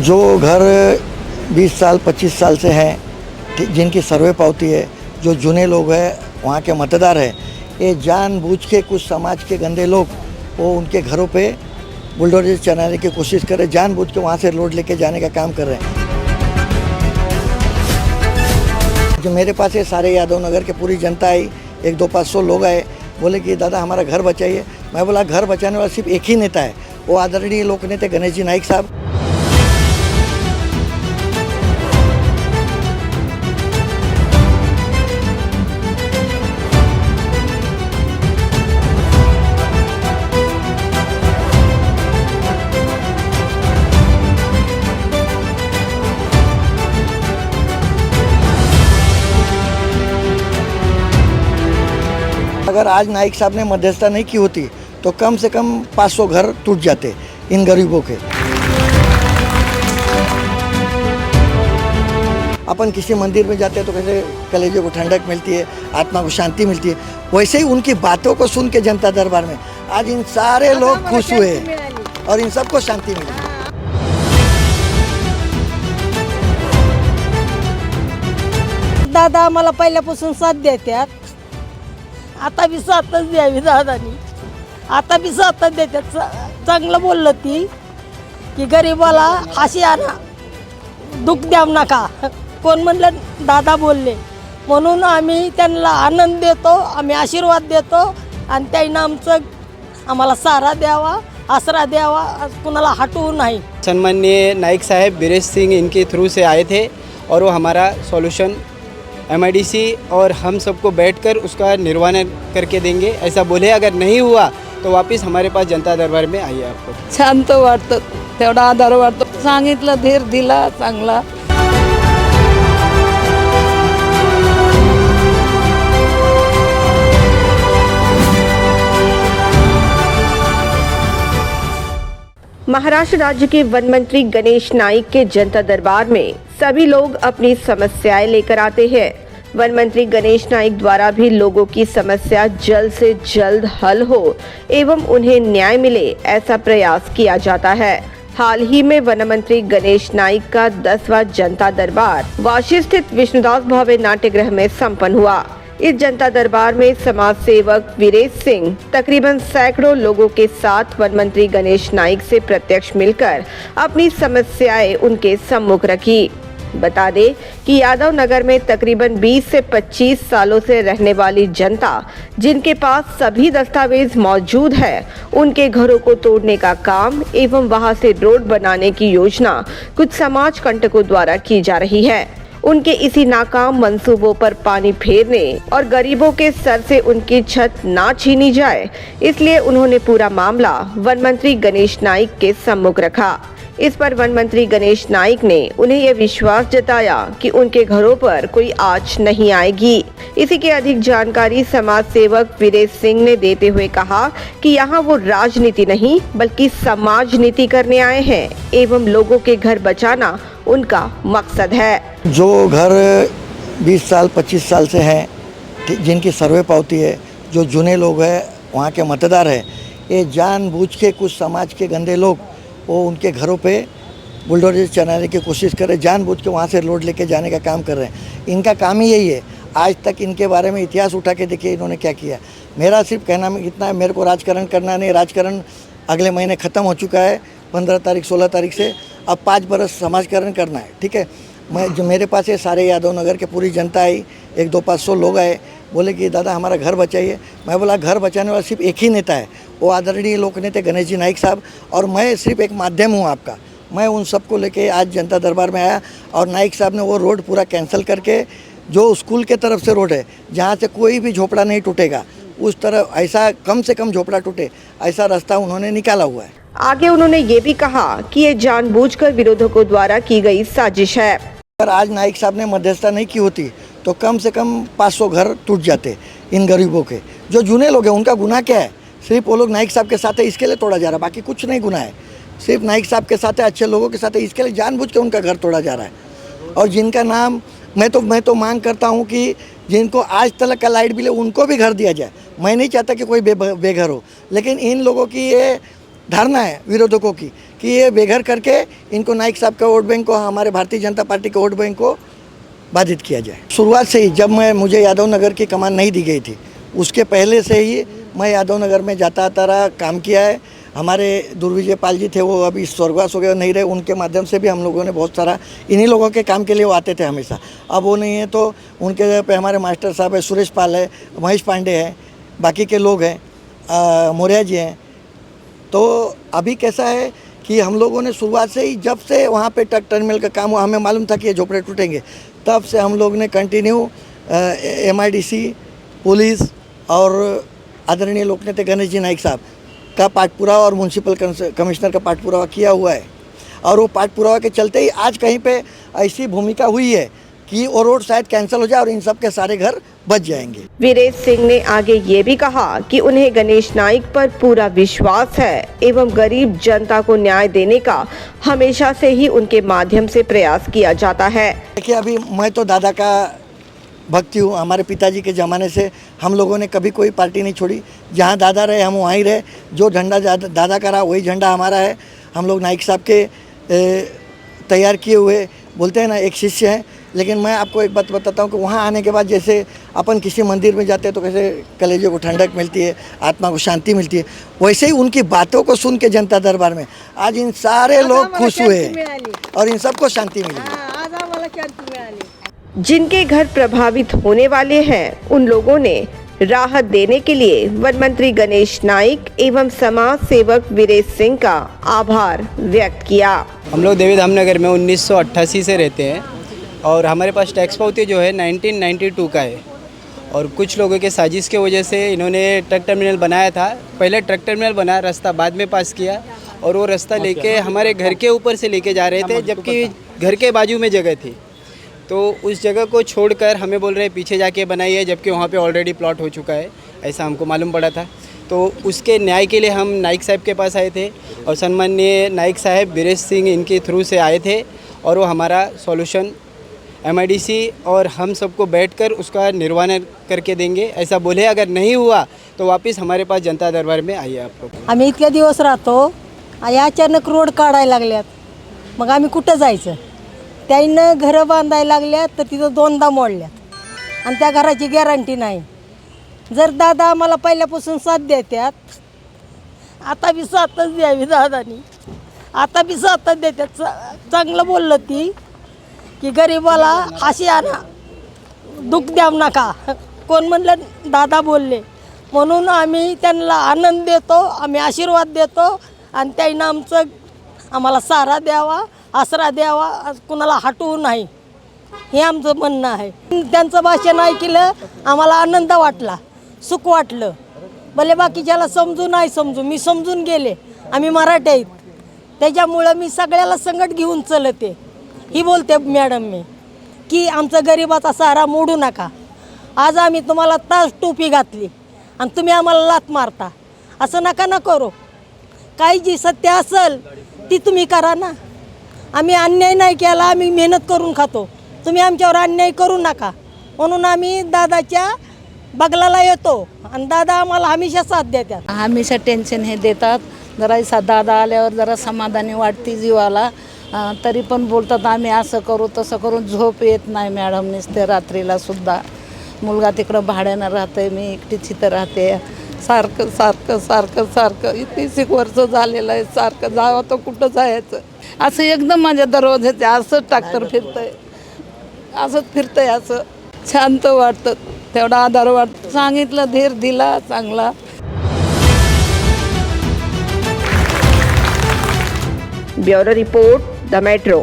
जो घर 20 साल 25 साल से हैं, जिनकी सर्वे पावती है, जो जूने लोग हैं, वहाँ के मतदार हैं, ये जानबूझ के कुछ समाज के गंदे लोग वो उनके घरों पे बुलडोजर चलाने की कोशिश कर रहे, जानबूझ के वहाँ से लोड लेके जाने का काम कर रहे हैं। जो मेरे पास ये सारे यादव नगर के पूरी जनता आई, 100-500 लोग आए, बोले कि दादा हमारा घर बचाइए। मैं बोला घर बचाने वाला सिर्फ एक ही नेता है, वो आदरणीय लोक नेता गणेश जी नाइक साहब। अगर आज नाइक साहब ने मध्यस्थता नहीं की होती तो कम से कम 500 घर टूट जाते इन गरीबों के। अपन किसी मंदिर में जाते हैं तो कैसे कलेजे को ठंडक मिलती है, आत्मा को शांति मिलती है, वैसे ही उनकी बातों को सुन के जनता दरबार में आज इन सारे लोग खुश हुए और इन सबको शांति मिली। दादा आम्हाला पहिल्यापासून साथ देतात, आता बी साथच द्यावी दादानी, आता बी साथच देतात। चांगलं बोललं ती की गरीबाला हाशी आणा, दुःख द्याव नका, कोण म्हणलं दादा बोलले म्हणून आम्ही त्यांना आनंद देतो, आम्ही आशीर्वाद देतो आणि त्यांना आम्हाला सहारा द्यावा, आसरा द्यावा, कुणाला हटवू नाही। सम्माननीय नाइक साहब बीरेश सिंह इनके थ्रू से आए थे और वो हमारा सॉल्यूशन MIDC और हम सबको बैठकर उसका निर्वहन करके देंगे ऐसा बोले। अगर नहीं हुआ तो वापस हमारे पास जनता दरबार में आइए। आपको शांत वाटतं, तेवढा आधार वाटतो, सांगितलं धीर दिला चांगला। महाराष्ट्र राज्य के वन मंत्री गणेश नाइक के जनता दरबार में सभी लोग अपनी समस्याएं लेकर आते हैं। वन मंत्री गणेश नाइक द्वारा भी लोगों की समस्या जल्द से जल्द हल हो एवं उन्हें न्याय मिले, ऐसा प्रयास किया जाता है। हाल ही में वन मंत्री गणेश नाइक का 10वां जनता दरबार वाशी स्थित विष्णुदास भावे नाट्यगृह में संपन्न हुआ। इस जनता दरबार में समाज सेवक वीरेश सिंह तकरीबन सैकड़ों लोगों के साथ वन मंत्री गणेश नाइक से प्रत्यक्ष मिलकर अपनी समस्याएं उनके सम्मुख रखी। बता दें कि यादव नगर में तकरीबन 20 से 25 सालों से रहने वाली जनता जिनके पास सभी दस्तावेज मौजूद है, उनके घरों को तोड़ने का काम एवं वहां से रोड बनाने की योजना कुछ समाज कंटकों द्वारा की जा रही है। उनके इसी नाकाम मंसूबों पर पानी फेरने और गरीबों के सर से उनकी छत ना छीनी जाए, इसलिए उन्होंने पूरा मामला वन मंत्री गणेश नाइक के सम्मुख रखा। इस पर वन मंत्री गणेश नाइक ने उन्हें यह विश्वास जताया कि उनके घरों पर कोई आंच नहीं आएगी। इसी की अधिक जानकारी समाज सेवक वीरेश सिंह ने देते हुए कहा कि यहाँ वो राजनीति नहीं बल्कि समाज नीति करने आए हैं एवं लोगों के घर बचाना उनका मकसद है। जो घर 20 साल 25 साल से हैं, जिनकी सर्वे पावती है, जो जूने लोग हैं, वहाँ के मतदार हैं, ये जानबूझ के कुछ समाज के गंदे लोग वो उनके घरों पे बुलडोजर चलाने की कोशिश कर रहे, जानबूझ के वहाँ से लोड लेके जाने का काम कर रहे हैं। इनका काम ही यही है। आज तक इनके बारे में इतिहास उठा के देखिए इन्होंने क्या किया। मेरा सिर्फ कहना में इतना है, मेरे को राजकारण करना नहीं। राजकारण अगले महीने ख़त्म हो चुका है, 15 तारीख 16 तारीख से। अब 5 बरस समाजकरण करना है, ठीक है। मैं जो मेरे पास ये सारे यादव नगर के पूरी जनता आई, 100-500 लोग आए, बोले कि दादा हमारा घर बचाइए। मैं बोला घर बचाने वाला सिर्फ एक ही नेता है, वो आदरणीय लोक नेता गणेश जी नाइक साहब, और मैं सिर्फ एक माध्यम हूँ आपका। मैं उन सबको लेके आज जनता दरबार में आया और नाइक साहब ने वो रोड पूरा कैंसिल करके जो स्कूल के तरफ से रोड है, जहाँ से कोई भी झोपड़ा नहीं टूटेगा, उस तरफ ऐसा कम से कम झोपड़ा टूटे ऐसा रास्ता उन्होंने निकाला हुआ है। आगे उन्होंने ये भी कहा कि ये जानबूझकर विरोधकों द्वारा की गई साजिश है। अगर आज नाइक साहब ने मध्यस्थता नहीं की होती तो कम से कम 500 घर टूट जाते इन गरीबों के। जो जूने लोग हैं उनका गुनाह क्या है? सिर्फ वो लोग नाइक साहब के साथ है इसके लिए तोड़ा जा रहा है, बाकी कुछ नहीं गुनाह है। सिर्फ नाइक साहब के साथ है, अच्छे लोगों के साथ है, इसके लिए जानबूझ के उनका घर तोड़ा जा रहा है। और जिनका नाम मैं तो मांग करता हूँ कि जिनको आज तक का लाइट बिल है उनको भी घर दिया जाए। मैं नहीं चाहता कि कोई बेघर हो, लेकिन इन लोगों की ये धारणा है विरोधकों की कि ये बेघर करके इनको नाइक साहब का वोट बैंक को, हमारे भारतीय जनता पार्टी के वोट बैंक को बाधित किया जाए। शुरुआत से ही जब मुझे यादव नगर की कमान नहीं दी गई थी, उसके पहले से ही मैं यादव नगर में जाता आता रहा, काम किया है। हमारे दुर्विजय पाल जी थे, वो अभी स्वर्गवास हो गए, नहीं रहे, उनके माध्यम से भी हम लोगों ने बहुत सारा इन्हीं लोगों के काम के लिए वो आते थे हमेशा। अब वो नहीं है तो उनके जगह पे हमारे मास्टर साहब है, सुरेश पाल है, महेश पांडे हैं, बाकी के लोग हैं, मौर्या जी हैं। तो अभी कैसा है कि हम लोगों ने शुरुआत से ही, जब से वहाँ पे ट्रक टर्मिनल का काम हुआ, हमें मालूम था कि ये झोपड़े टूटेंगे, तब से हम लोग ने कंटिन्यू MIDC, पुलिस और आदरणीय लोकनेता गणेश जी नाइक साहब का पाठपुरावा और म्यूनसिपल कमिश्नर का पाठपुरावा किया हुआ है। और वो पाठपुरावा के चलते ही आज कहीं पे ऐसी भूमिका हुई है कि वो रोड शायद कैंसिल हो जाए और इन सब के सारे घर बच जाएंगे। वीरेश सिंह ने आगे ये भी कहा कि उन्हें गणेश नाइक पर पूरा विश्वास है एवं गरीब जनता को न्याय देने का हमेशा से ही उनके माध्यम से प्रयास किया जाता है। देखिए, अभी मैं तो दादा का भक्ति हूँ। हमारे पिताजी के ज़माने से हम लोगों ने कभी कोई पार्टी नहीं छोड़ी। जहाँ दादा रहे हम वहीं रहे। जो झंडा दादा का रहा वही झंडा हमारा है। हम लोग नाइक साहब के तैयार किए हुए, बोलते हैं ना, एक शिष्य हैं। लेकिन मैं आपको एक बात बताता हूँ कि वहाँ आने के बाद जैसे अपन किसी मंदिर में जाते हैं तो कैसे कलेजे को ठंडक मिलती है, आत्मा को शांति मिलती है, वैसे ही उनकी बातों को सुन के जनता दरबार में आज इन सारे लोग खुश हुए और इन सबको शांति मिली। जिनके घर प्रभावित होने वाले हैं उन लोगों ने राहत देने के लिए वन मंत्री गणेश नाइक एवं समाज सेवक वीरेश सिंह का आभार व्यक्त किया। हम लोग देवी धाम नगर में 1988 से रहते हैं और हमारे पास टैक्स पावती जो है 1992 का है। और कुछ लोगों के साजिश की वजह से इन्होंने ट्रक टर्मिनल बनाया था। पहले ट्रक टर्मिनल बना, रास्ता बाद में पास किया और वो रास्ता लेके हमारे घर के ऊपर से लेके जा रहे थे, जबकि घर के बाजू में जगह थी। तो उस जगह को छोड़कर हमें बोल रहे पीछे जाके बनाइए, जबकि वहाँ पे ऑलरेडी प्लॉट हो चुका है, ऐसा हमको मालूम पड़ा था। तो उसके न्याय के लिए हम नाइक साहब के पास आए थे और सम्माननीय नाइक साहब वीरेश सिंह इनके थ्रू से आए थे और वो हमारा सॉल्यूशन MIDC और हम सबको बैठकर उसका निर्वाहन करके देंगे, ऐसा बोले। अगर नहीं हुआ तो वापस हमारे पास जनता दरबार में आइए आप लोग। आम्ही इतके दिवस राहतो, अचानक रोड काढायला लागल्यात, मग आम्ही कुठं जायचं? त्याईनं घरं बांधायला लागल्यात तर तिथं 2दा मोडल्यात आणि त्या घराची गॅरंटी नाही। जर दादा आम्हाला पहिल्यापासून साथ देतात, आता बी साथच द्यावी दादानी, आता बी साथच देतात। चांगलं बोललं ती की गरीबाला हाशी आणा, दुःख द्याव नका, कोण म्हणलं? दादा बोलले, म्हणून आम्ही त्यांना आनंद देतो, आम्ही आशीर्वाद देतो आणि त्याईनं आम्हाला सारा द्यावा, आसरा द्यावा, कुणाला हटवू नाही, हे आमचं म्हणणं आहे। त्यांचं भाषण ऐकलं, आम्हाला आनंद वाटला, सुख वाटलं। भले बाकीच्याला समजू नाही समजू, मी समजून गेले, आम्ही मराठी आहेत, त्याच्यामुळं मी सगळ्याला संकट घेऊन चलते। ही बोलते मॅडम मी की आमचा गरिबाचा सहारा मोडू नका। आज आम्ही तुम्हाला तास टोपी घातली आणि तुम्ही आम्हाला लाथ मारता, असं नका ना करू। काही जी सत्य असेल ती तुम्ही करा ना। आम्ही अन्याय नाही केला, आम्ही मेहनत करून खातो, तुम्ही आमच्यावर अन्याय करू नका, म्हणून आम्ही दादाच्या बगलाला येतो आणि दादा आम्हाला हमेशा साथ देतात। हमेशा टेन्शन हे देतात, जरा दादा आल्यावर जरा समाधानी वाटते जीवाला। तरी पण बोलतात आम्ही असं करू तसं करू, झोप येत नाही मॅडम नुसते रात्रीला सुद्धा। मुलगा तिकडं भाड्यानं राहते, मी एकटीच इथं राहते। सारखं सारखं सारखं सारखं 30 वर्ष झालेलं आहे, सारखं जावं तर कुठं जायचं, असं एकदम माझ्या दरवाजाचे असंच ट्रॅक्टर फिरतंय, असंच फिरतंय, असं शांत वाटतं, तेवढा आधार वाटतं। सांगितलं, धीर दिला चांगला। Bureau report, the metro.